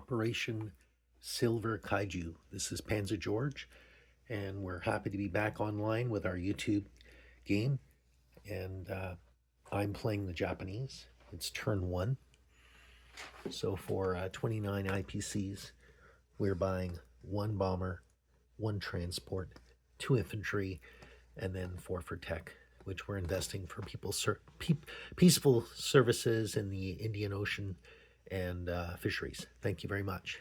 Operation Silver Kaiju. This is Panzer George, and we're happy to be back online with our YouTube game. And I'm playing the Japanese. It's turn 1. So for 29 IPCs, we're buying 1 bomber, 1 transport, 2 infantry, and then 4 for tech, which we're investing for peaceful services in the Indian Ocean and fisheries. Thank you very much.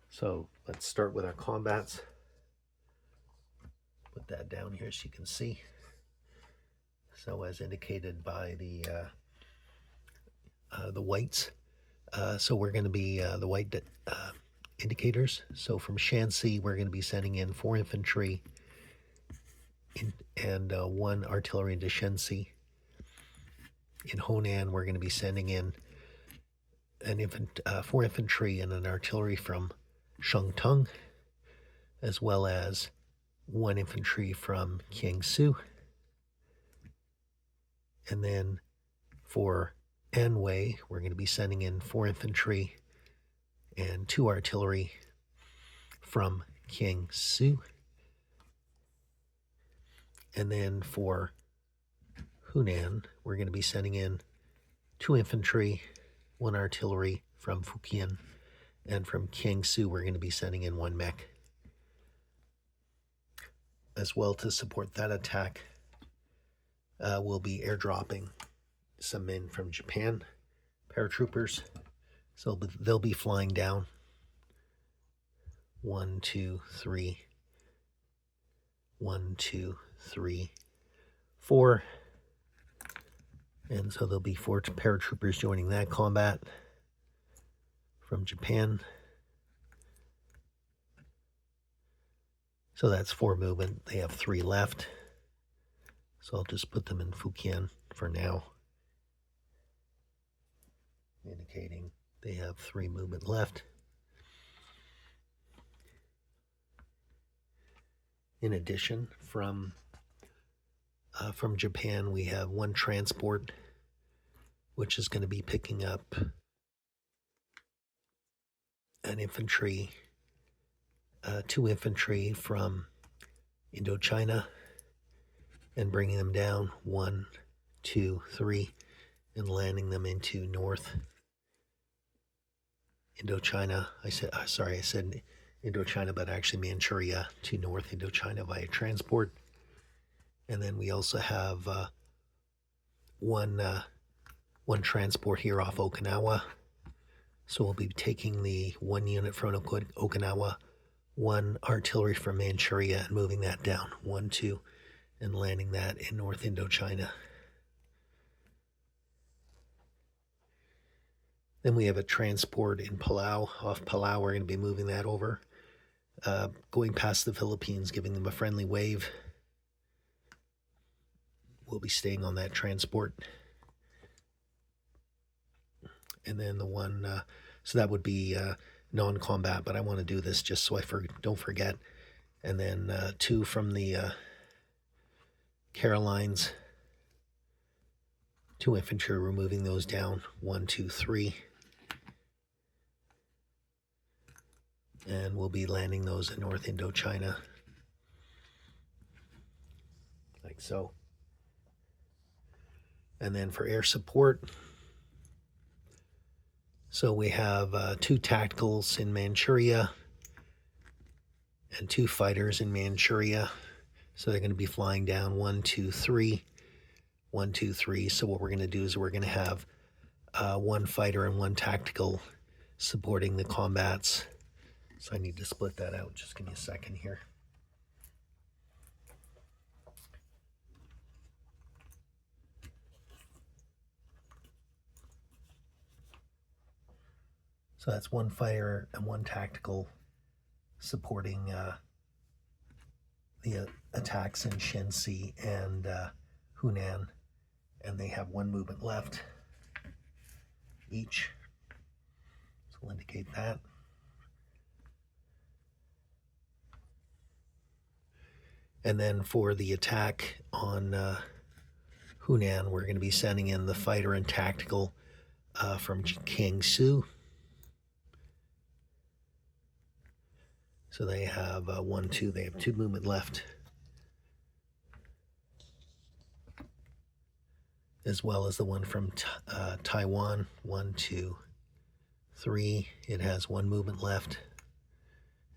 So let's start with our combats. Put that down here so you can see. So as indicated by the whites, so we're going to be the white indicators. So from Shanxi, we're going to be sending in 4 infantry and 1 artillery into Shanxi. In Honan, we're going to be sending in 4 infantry and an artillery from Shangtung, as well as 1 infantry from Jiangsu. And then for Anhui, we're going to be sending in 4 infantry and 2 artillery from Jiangsu. And then for Hunan, we're going to be sending in 2 infantry, 1 artillery from Fujian, and from Jiangsu, we're going to be sending in 1 mech. As well, to support that attack, we'll be airdropping some men from Japan, paratroopers. So they'll be flying down. 1, 2, 3. 1, 2, 3, 4. And so there'll be 4 paratroopers joining that combat from Japan. So that's 4 movement. They have 3 left. So I'll just put them in Fujian for now, indicating they have 3 movement left. In addition, from Japan, we have 1 transport, which is going to be picking up an infantry, 2 infantry from Indochina, and bringing them down 1, 2, 3, and landing them into North Indochina. I said Indochina, but actually Manchuria to North Indochina via transport. And then we also have one transport here off Okinawa. So we'll be taking the 1 unit from Okinawa, 1 artillery from Manchuria, and moving that down 1, 2, and landing that in North Indochina. Then we have a transport in Palau. Off Palau, we're going to be moving that over, going past the Philippines, giving them a friendly wave. We'll be staying on that transport. And then the one, so that would be non-combat, but I want to do this just so I don't forget. And then 2 from the Carolines, 2 infantry, we're moving those down, 1, 2, 3. And we'll be landing those in North Indochina, like so. And then for air support, so we have 2 tacticals in Manchuria and 2 fighters in Manchuria. So they're going to be flying down 1, 2, 3, 1, 2, 3. So what we're going to do is we're going to have 1 fighter and 1 tactical supporting the combats. So I need to split that out. Just give me a second here. So that's 1 fighter and 1 tactical supporting the attacks in Shanxi and Hunan, and they have 1 movement left each. So we'll indicate that. And then for the attack on Hunan, we're going to be sending in the fighter and tactical from Jiangsu. So they have 1, 2. They have 2 movement left, as well as the one from Taiwan. 1, 2, 3. It has 1 movement left,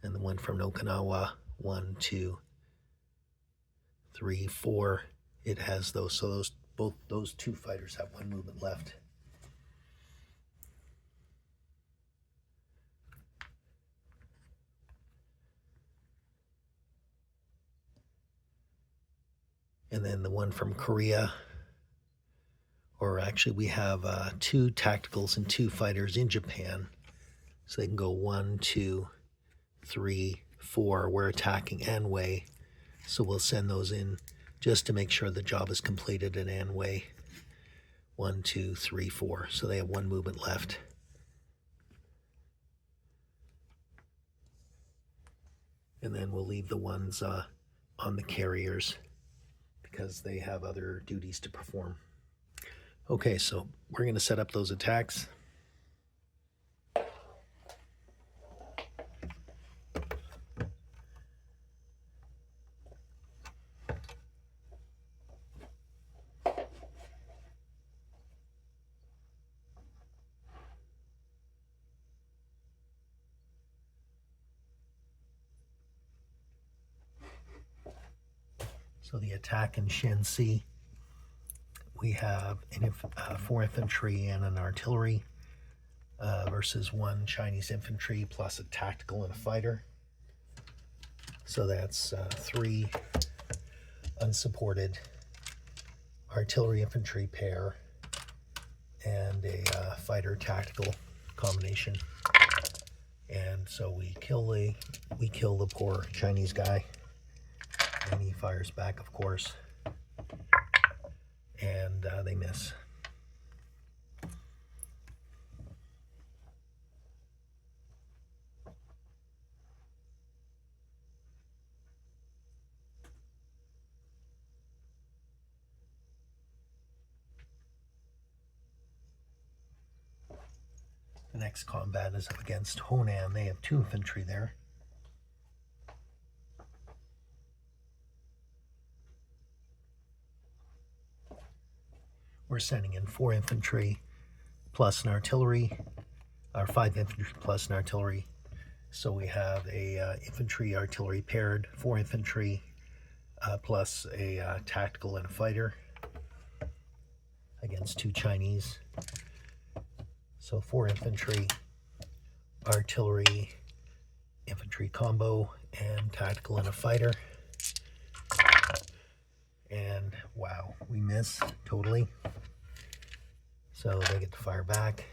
and the one from Okinawa. 1, 2, 3, 4. It has those. So both those 2 fighters have 1 movement left. And then the one from Korea, or actually we have 2 tacticals and 2 fighters in Japan. So they can go 1, 2, 3, 4. We're attacking Anhui, so we'll send those in just to make sure the job is completed at Anhui. 1, 2, 3, 4. So they have 1 movement left. And then we'll leave the ones on the carriers because they have other duties to perform. Okay, so we're going to set up those attacks. So the attack in Shenxi, we have 4 infantry and an artillery versus 1 Chinese infantry plus a tactical and a fighter. So that's 3 unsupported artillery infantry pair and a fighter tactical combination. And so we kill the poor Chinese guy, and he fires back, of course, and they miss. The next combat is up against Honan. They have 2 infantry there. We're sending in 4 infantry plus an artillery, or 5 infantry plus an artillery. So we have a infantry artillery paired, 4 infantry plus a tactical and a fighter against 2 Chinese. So 4 infantry, artillery, infantry combo, and tactical and a fighter. And wow, we miss totally. So they get to fire back,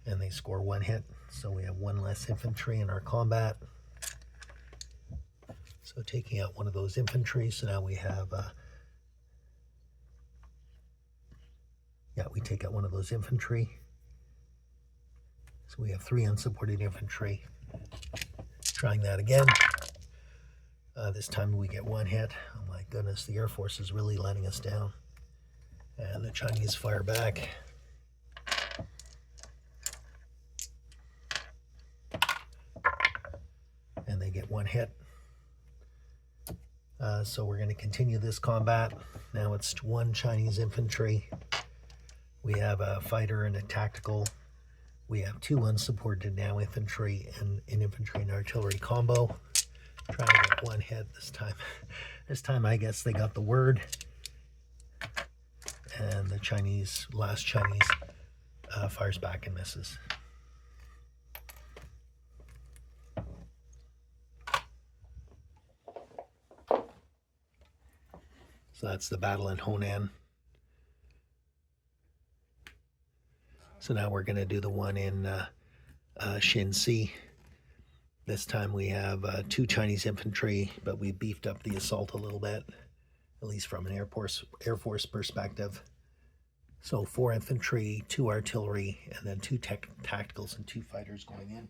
and they score 1 hit. So we have 1 less infantry in our combat. So taking out one of those infantry, so now we have, we take out one of those infantry. So we have 3 unsupported infantry. Trying that again. This time we get 1 hit. Oh my goodness, the Air Force is really letting us down. And the Chinese fire back. And they get 1 hit. So we're going to continue this combat. Now it's 1 Chinese infantry. We have a fighter and a tactical. We have 2 unsupported now infantry and an infantry and artillery combo. Trying to get 1 hit this time. This time I guess they got the word. And the last Chinese fires back and misses. So that's the battle in Honan. So now we're going to do the one in Shenxi. This time we have 2 Chinese infantry, but we beefed up the assault a little bit, at least from an Air Force perspective. So 4 infantry, 2 artillery, and then 2 tacticals and 2 fighters going in.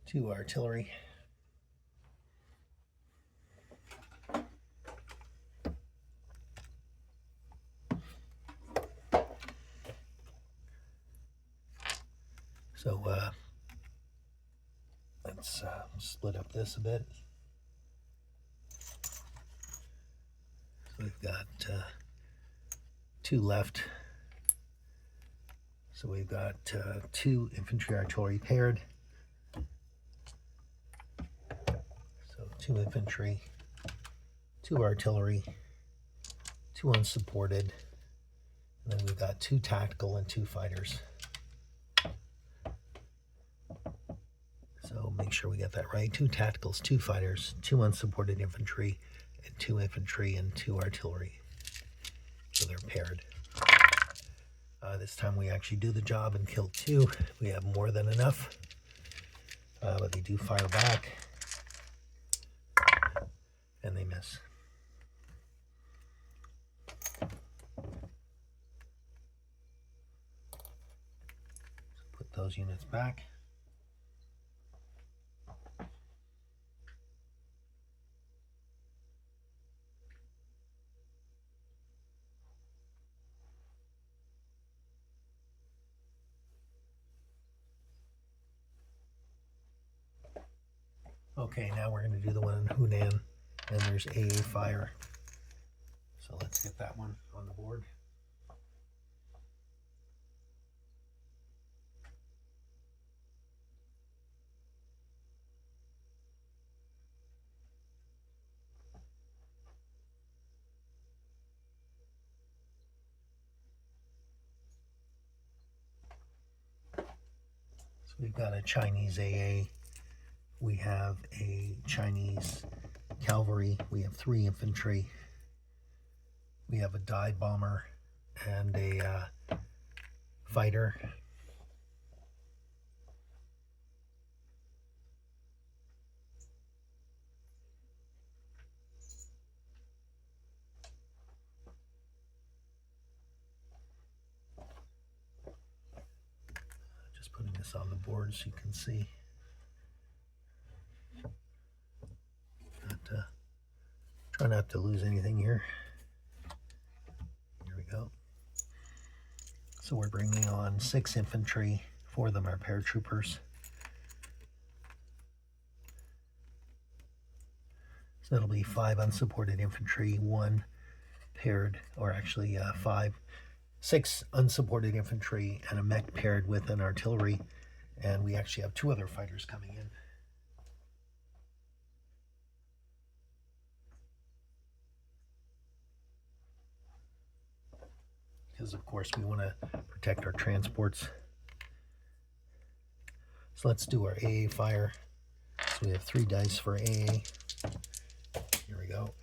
Two artillery. So let's split up this a bit. So we've got 2 left. So we've got 2 infantry artillery paired. So 2 infantry, 2 artillery, 2 unsupported, and then we've got 2 tactical and 2 fighters. So make sure we get that right. 2 tacticals, 2 fighters, 2 unsupported infantry, and 2 infantry and 2 artillery. So they're paired. This time we actually do the job and kill 2. We have more than enough, but they do fire back, and they miss. So put those units back. Okay, now we're going to do the one in Hunan, and there's AA fire. So let's get that one on the board. So we've got a Chinese AA. We have a Chinese cavalry. We have 3 infantry. We have a dive bomber and a fighter. Just putting this on the board so you can see. Try not to lose anything here. Here we go. So we're bringing on 6 infantry. 4 of them are paratroopers. So that'll be 5 unsupported infantry, 1 paired, or actually 6 unsupported infantry, and a mech paired with an artillery. And we actually have 2 other fighters coming in. Because of course we want to protect our transports. So let's do our AA fire. So we have 3 dice for AA. Here we go.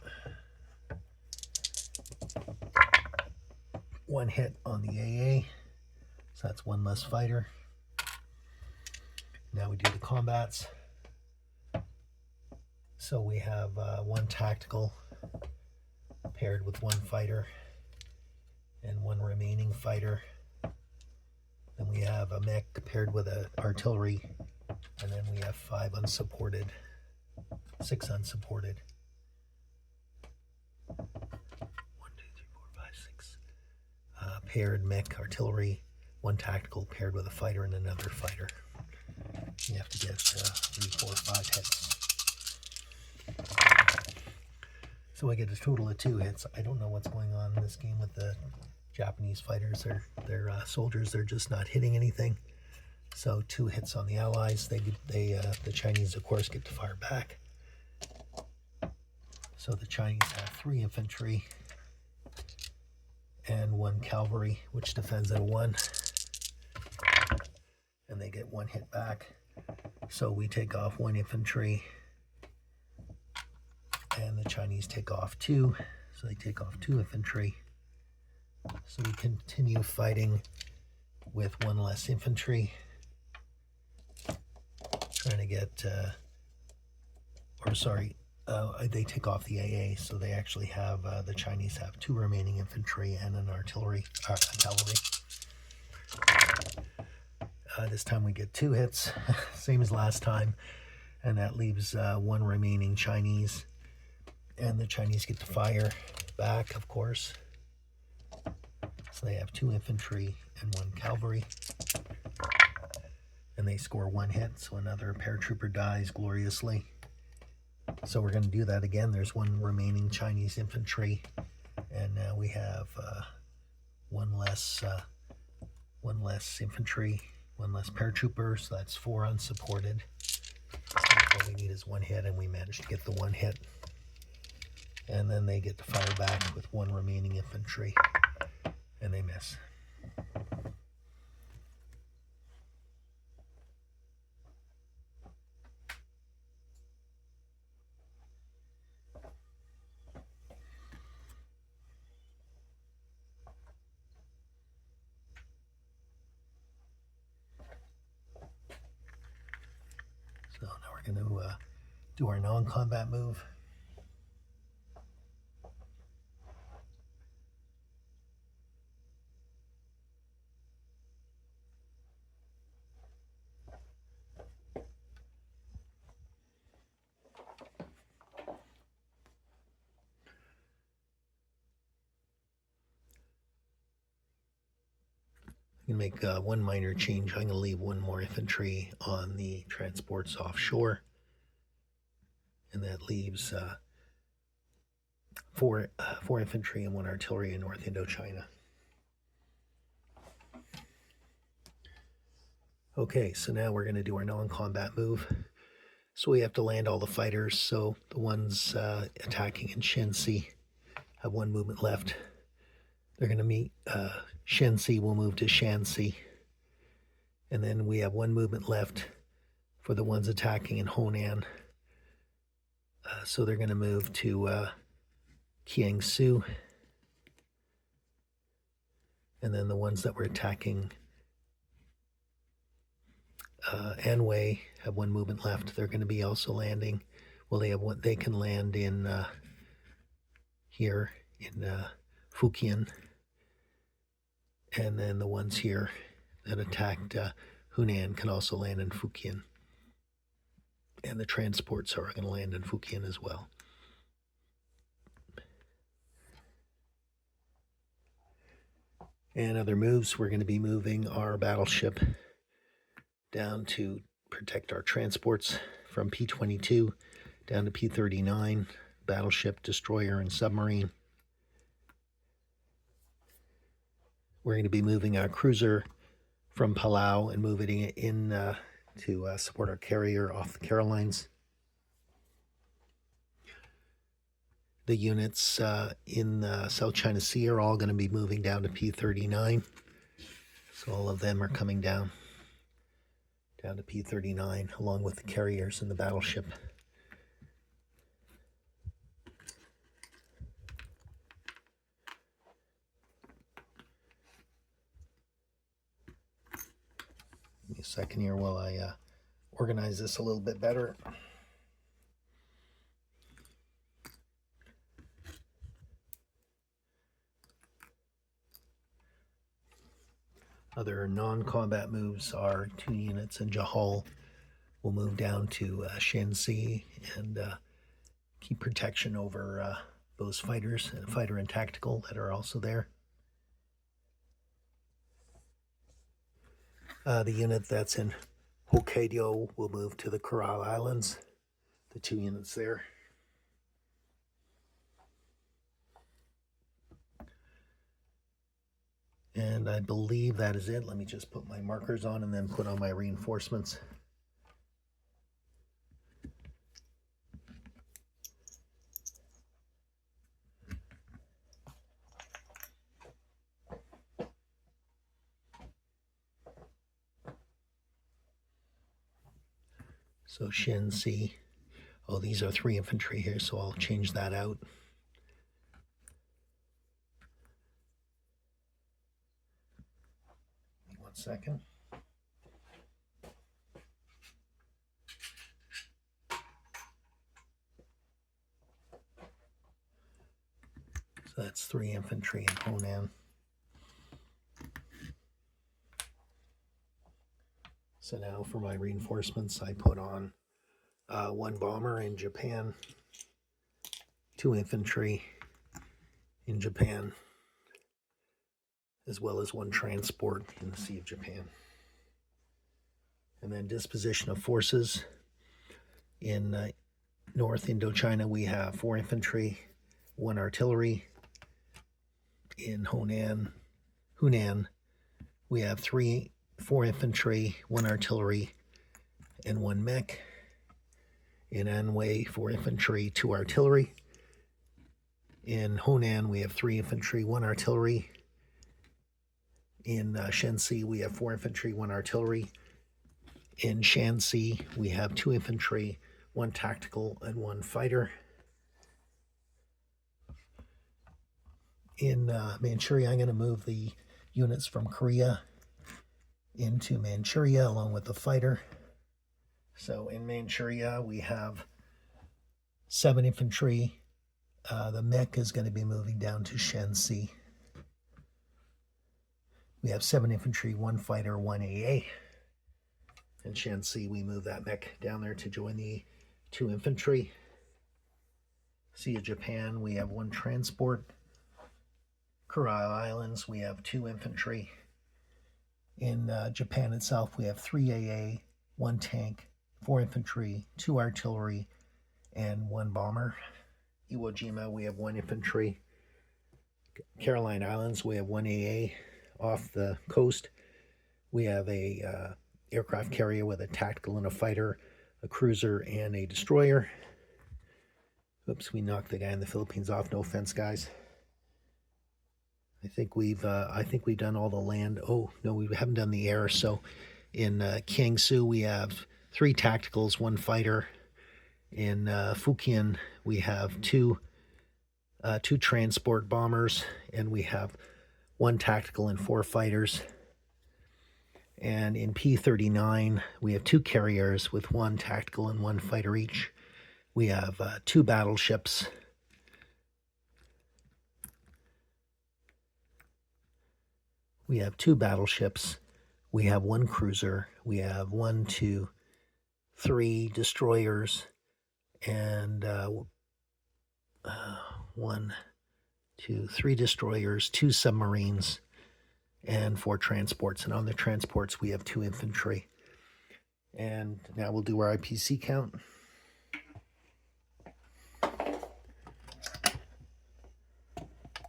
1 hit on the AA. So that's 1 less fighter. Now we do the combats. So we have 1 tactical paired with 1 fighter and 1 remaining fighter. Then we have a mech paired with an artillery, and then we have 5 unsupported, 6 unsupported. 1, 2, 3, 4, 5, 6. Paired mech artillery, 1 tactical paired with a fighter and another fighter. You have to get 3, 4, 5 hits. So I get a total of 2 hits. I don't know what's going on in this game with the Japanese fighters. They're soldiers. They're just not hitting anything. So 2 hits on the Allies. The Chinese, of course, get to fire back. So the Chinese have 3 infantry and 1 cavalry, which defends at a 1. And they get 1 hit back. So we take off 1 infantry, and the Chinese take off 2. So they take off 2 infantry. So we continue fighting with 1 less infantry, trying to get, they take off the AA, so they actually have, the Chinese have 2 remaining infantry and an cavalry. This time we get 2 hits, same as last time, and that leaves 1 remaining Chinese, and the Chinese get to fire back, of course. So they have 2 infantry and 1 cavalry. and they score 1 hit, so another paratrooper dies gloriously. So we're going to do that again. There's 1 remaining Chinese infantry, and now we have one less infantry, 1 less paratrooper, so that's 4 unsupported. So all we need is 1 hit, and we managed to get the 1 hit. And then they get to fire back with 1 remaining infantry, and they miss. So now we're going to do our non-combat move. I'm going to make 1 minor change. I'm going to leave 1 more infantry on the transports offshore. And that leaves 4 infantry and 1 artillery in North Indochina. Okay, so now we're going to do our non-combat move. So we have to land all the fighters. So the ones attacking in Shensi have 1 movement left. They're going to meet Shensi will move to Shanxi. And then we have 1 movement left for the ones attacking in Honan. So they're going to move to Kiangsu. And then the ones that were attacking Anhui have 1 movement left. They're going to be also landing. Well, they can land in here in Fujian. And then the ones here that attacked Hunan can also land in Fujian. And the transports are going to land in Fujian as well. And other moves, we're going to be moving our battleship down to protect our transports from P-22 down to P-39, battleship, destroyer, and submarine. We're going to be moving our cruiser from Palau and moving it in to support our carrier off the Carolines. The units in South China Sea are all going to be moving down to P-39. So all of them are coming down to P-39 along with the carriers and the battleship. Give me a second here while I organize this a little bit better. Other non-combat moves are 2 units in Jahal will move down to Shanxi and keep protection over those fighters, fighter and tactical, that are also there. The unit that's in Hokkaido will move to the Coral Islands, the 2 units there. And I believe that is it. Let me just put my markers on and then put on my reinforcements. So Shensi. Oh, these are 3 infantry here, so I'll change that out. Give me 1 second. So that's 3 infantry in Honan. So now for my reinforcements, I put on 1 bomber in Japan, 2 infantry in Japan, as well as 1 transport in the Sea of Japan. And then disposition of forces. In North Indochina, we have 4 infantry, 1 artillery. In Hunan, we have 4 infantry, 1 artillery, and 1 mech. In Anhui, 4 infantry, 2 artillery. In Hunan, we have 3 infantry, 1 artillery. In Shensi, we have 4 infantry, 1 artillery. In Shanxi, we have 2 infantry, 1 tactical, and 1 fighter. In Manchuria, I'm going to move the units from Korea into Manchuria along with the fighter. So in Manchuria, we have 7 infantry. The mech is going to be moving down to Shensi. We have 7 infantry, 1 fighter, 1 AA. In Shensi, we move that mech down there to join the 2 infantry. Sea of Japan, we have 1 transport. Kurile Islands, we have 2 infantry. In Japan itself, we have 3 AA, 1 tank, 4 infantry, 2 artillery, and 1 bomber. Iwo Jima, we have 1 infantry. Caroline Islands, we have 1 AA. Off the coast, we have a aircraft carrier with a tactical and a fighter, a cruiser, and a destroyer. Oops, we knocked the guy in the Philippines off. No offense, guys. I think we've done all the land. Oh no, we haven't done the air. So in Kiangsu, we have 3 tacticals, 1 fighter. In Fukien, we have 2 transport bombers, and we have 1 tactical and 4 fighters. And in P-39, we have 2 carriers with 1 tactical and 1 fighter each. We have 2 battleships. We have 1 cruiser. We have 1, 2, 3 destroyers, and 1, 2, 3 destroyers, 2 submarines, and 4 transports. And on the transports, we have 2 infantry. And now we'll do our IPC count.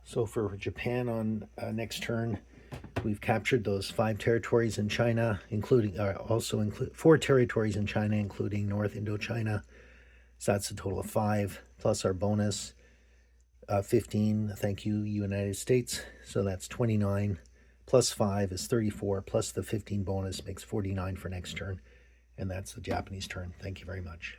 So for Japan on next turn, we've captured those 5 territories in China, including 4 territories in China, including North Indochina. So that's a total of 5, plus our bonus, 15. Thank you, United States. So that's 29. Plus 5 is 34, plus the 15 bonus makes 49 for next turn. And that's the Japanese turn. Thank you very much.